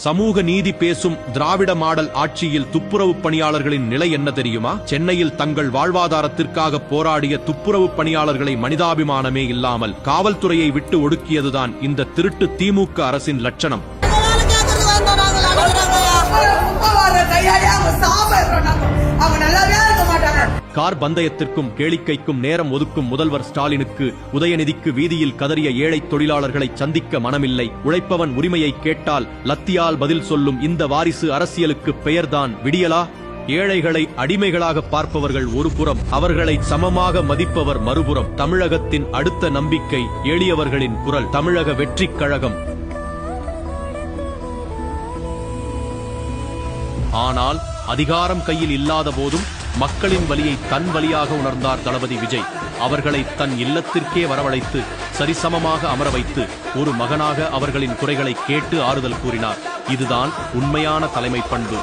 சமூக நீதி பேசும் திராவிட மாடல் ஆட்சியில் துப்புரவு பணியாளர்களின் நிலை என்ன தெரியுமா? சென்னையில் தங்கள் வாழ்வாதாரத்திற்காக போராடிய துப்புரவு பணியாளர்களை மனிதாபிமானமே இல்லாமல் காவல்துறையை விட்டு ஒடுக்கியதுதான் இந்த திருட்டு திமுக அரசின் லட்சணம். கார் பந்தயத்திற்கும் கேளிக்கைக்கும் நேரம் ஒதுக்கும் முதல்வர் ஸ்டாலினுக்கு உதயநிதிக்கு வீதியில் கதறிய ஏழை தொழிலாளர்களை சந்திக்க மனமில்லை. உழைப்பவன் உரிமையை கேட்டால் லத்தியால் பதில் சொல்லும் இந்த வாரிசு அரசியலுக்கு பெயர்தான் விடியலா? ஏழைகளை அடிமைகளாக பார்ப்பவர்கள் ஒரு புறம், அவர்களை சமமாக மதிப்பவர் மறுபுறம். தமிழகத்தின் அடுத்த நம்பிக்கை எளியவர்களின் குரல், தமிழக வெற்றிக் கழகம். ஆனால் அதிகாரம் கையில் இல்லாத போதும் மக்களின் வலியை தன் வலியாக உணர்ந்தார் தளபதி விஜய். அவர்களை தன் இல்லத்திற்கே வரவழைத்து சரிசமமாக அமர வைத்து ஒரு மகனாக அவர்களின் குறைகளை கேட்டு ஆறுதல் கூறினார். இதுதான் உண்மையான தலைமை பண்பு.